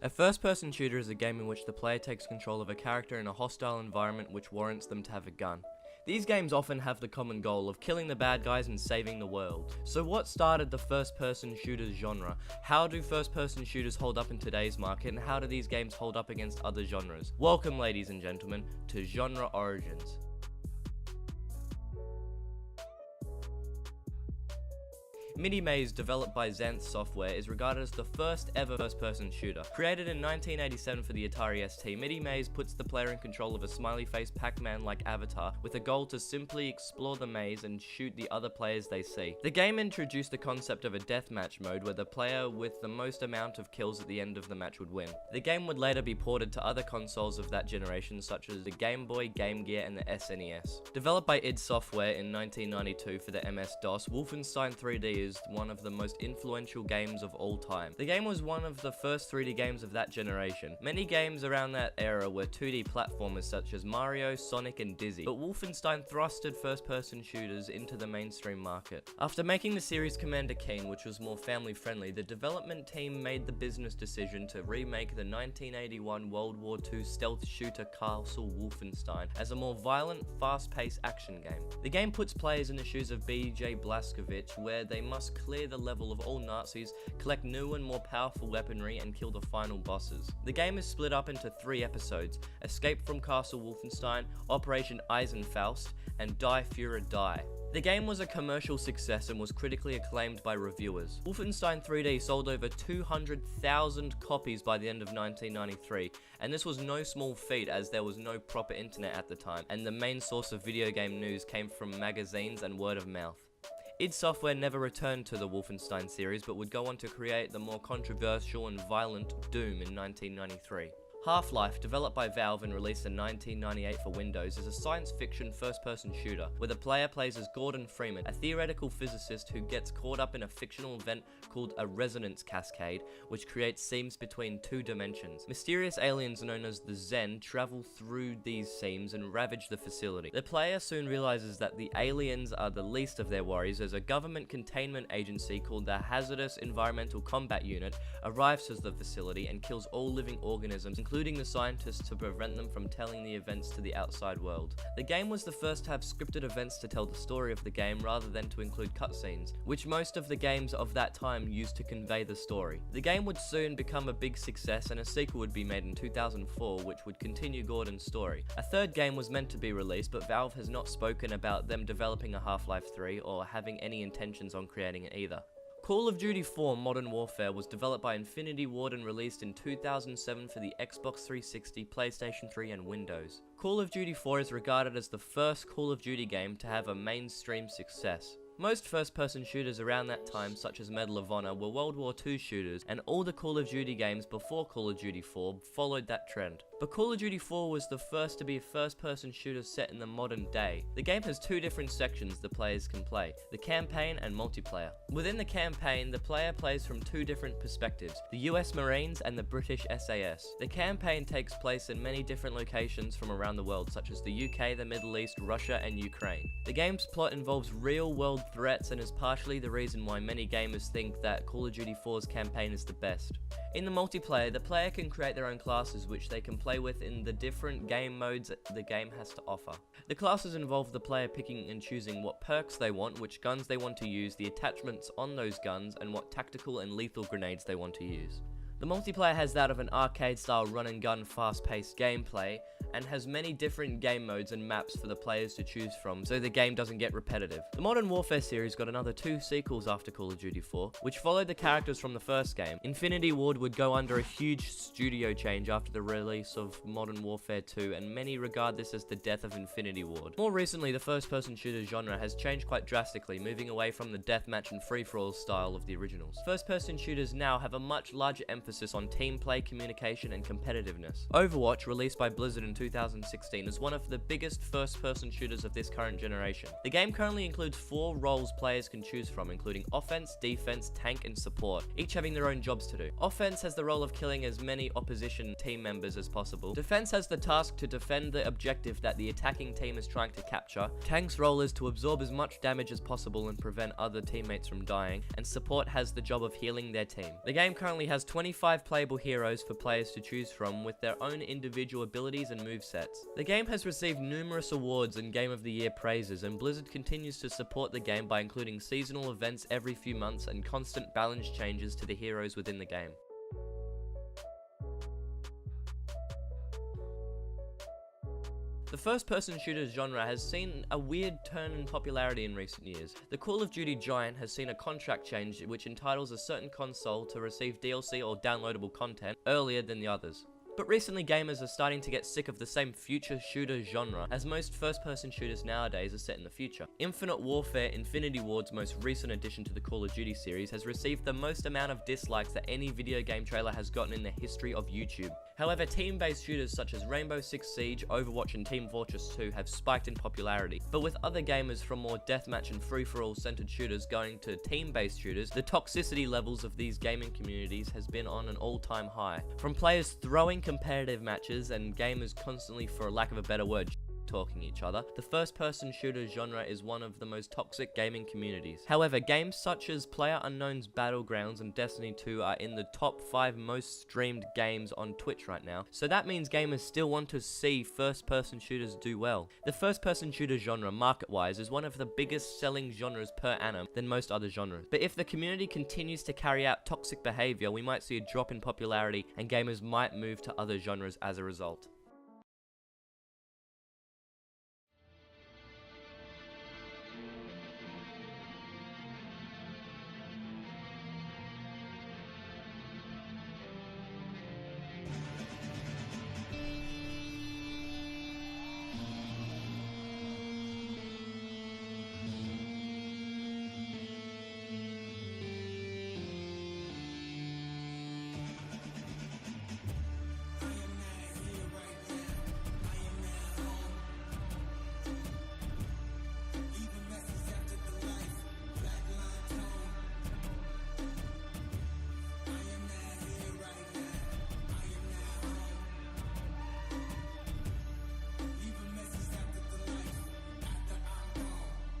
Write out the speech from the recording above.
A first-person shooter is a game in which the player takes control of a character in a hostile environment which warrants them to have a gun. These games often have the common goal of killing the bad guys and saving the world. So what started the first-person shooter genre? How do first-person shooters hold up in today's market, and how do these games hold up against other genres? Welcome, ladies and gentlemen, to Genre Origins. Mini Maze, developed by Xanth Software, is regarded as the first ever first-person shooter. Created in 1987 for the Atari ST, Mini Maze puts the player in control of a smiley-faced Pac-Man-like avatar with a goal to simply explore the maze and shoot the other players they see. The game introduced the concept of a deathmatch mode where the player with the most amount of kills at the end of the match would win. The game would later be ported to other consoles of that generation, such as the Game Boy, Game Gear, and the SNES. Developed by id Software in 1992 for the MS-DOS, Wolfenstein 3D is one of the most influential games of all time. The game was one of the first 3D games of that generation. Many games around that era were 2D platformers such as Mario, Sonic, and Dizzy, but Wolfenstein thrusted first-person shooters into the mainstream market. After making the series Commander Keen, which was more family-friendly, the development team made the business decision to remake the 1981 World War II stealth shooter Castle Wolfenstein as a more violent, fast-paced action game. The game puts players in the shoes of B.J. Blazkowicz, where they must clear the level of all Nazis, collect new and more powerful weaponry, and kill the final bosses. The game is split up into 3 episodes: Escape from Castle Wolfenstein, Operation Eisenfaust, and Die Führer Die. The game was a commercial success and was critically acclaimed by reviewers. Wolfenstein 3D sold over 200,000 copies by the end of 1993, and this was no small feat as there was no proper internet at the time, and the main source of video game news came from magazines and word of mouth. id Software never returned to the Wolfenstein series, but would go on to create the more controversial and violent Doom in 1993. Half-Life, developed by Valve and released in 1998 for Windows, is a science fiction first-person shooter, where the player plays as Gordon Freeman, a theoretical physicist who gets caught up in a fictional event called a resonance cascade, which creates seams between 2 dimensions. Mysterious aliens known as the Zen travel through these seams and ravage the facility. The player soon realizes that the aliens are the least of their worries, as a government containment agency called the Hazardous Environmental Combat Unit arrives to the facility and kills all living organisms, including the scientists, to prevent them from telling the events to the outside world. The game was the first to have scripted events to tell the story of the game rather than to include cutscenes, which most of the games of that time used to convey the story. The game would soon become a big success, and a sequel would be made in 2004 which would continue Gordon's story. A 3rd game was meant to be released, but Valve has not spoken about them developing a Half-Life 3 or having any intentions on creating it either. Call of Duty 4 Modern Warfare was developed by Infinity Ward and released in 2007 for the Xbox 360, PlayStation 3, and Windows. Call of Duty 4 is regarded as the first Call of Duty game to have a mainstream success. Most first-person shooters around that time, such as Medal of Honor, were World War II shooters, and all the Call of Duty games before Call of Duty 4 followed that trend. But Call of Duty 4 was the first to be a first-person shooter set in the modern day. The game has 2 different sections the players can play: the campaign and multiplayer. Within the campaign, the player plays from 2 different perspectives: the US Marines and the British SAS. The campaign takes place in many different locations from around the world, such as the UK, the Middle East, Russia, and Ukraine. The game's plot involves real-world threats and is partially the reason why many gamers think that Call of Duty 4's campaign is the best. In the multiplayer, the player can create their own classes which they can play with in the different game modes the game has to offer. The classes involve the player picking and choosing what perks they want, which guns they want to use, the attachments on those guns, and what tactical and lethal grenades they want to use. The multiplayer has that of an arcade-style run-and-gun fast-paced gameplay, and has many different game modes and maps for the players to choose from, so the game doesn't get repetitive. The Modern Warfare series got another 2 sequels after Call of Duty 4, which followed the characters from the first game. Infinity Ward would go under a huge studio change after the release of Modern Warfare 2, and many regard this as the death of Infinity Ward. More recently, the first-person shooter genre has changed quite drastically, moving away from the deathmatch and free-for-all style of the originals. First-person shooters now have a much larger emphasis on team play, communication, and competitiveness. Overwatch, released by Blizzard in 2016 as one of the biggest first-person shooters of this current generation. The game currently includes 4 roles players can choose from, including offense, defense, tank, and support, each having their own jobs to do. Offense has the role of killing as many opposition team members as possible. Defense has the task to defend the objective that the attacking team is trying to capture. Tank's role is to absorb as much damage as possible and prevent other teammates from dying, and support has the job of healing their team. The game currently has 25 playable heroes for players to choose from with their own individual abilities and movesets. The game has received numerous awards and Game of the Year praises, and Blizzard continues to support the game by including seasonal events every few months and constant balance changes to the heroes within the game. The first-person shooter genre has seen a weird turn in popularity in recent years. The Call of Duty giant has seen a contract change which entitles a certain console to receive DLC or downloadable content earlier than the others. But recently gamers are starting to get sick of the same future shooter genre, as most first-person shooters nowadays are set in the future. Infinite Warfare Infinity Ward's most recent addition to the Call of Duty series has received the most amount of dislikes that any video game trailer has gotten in the history of YouTube. However, team-based shooters such as Rainbow Six Siege, Overwatch, and Team Fortress 2 have spiked in popularity. But with other gamers from more deathmatch and free-for-all centered shooters going to team-based shooters, the toxicity levels of these gaming communities has been on an all-time high. From players throwing competitive matches and gamers constantly, for lack of a better word, talking each other, the first-person shooter genre is one of the most toxic gaming communities. However, games such as PlayerUnknown's Battlegrounds and Destiny 2 are in the top 5 most streamed games on Twitch right now, so that means gamers still want to see first-person shooters do well. The first-person shooter genre, market-wise, is one of the biggest selling genres per annum than most other genres. But if the community continues to carry out toxic behavior, we might see a drop in popularity and gamers might move to other genres as a result.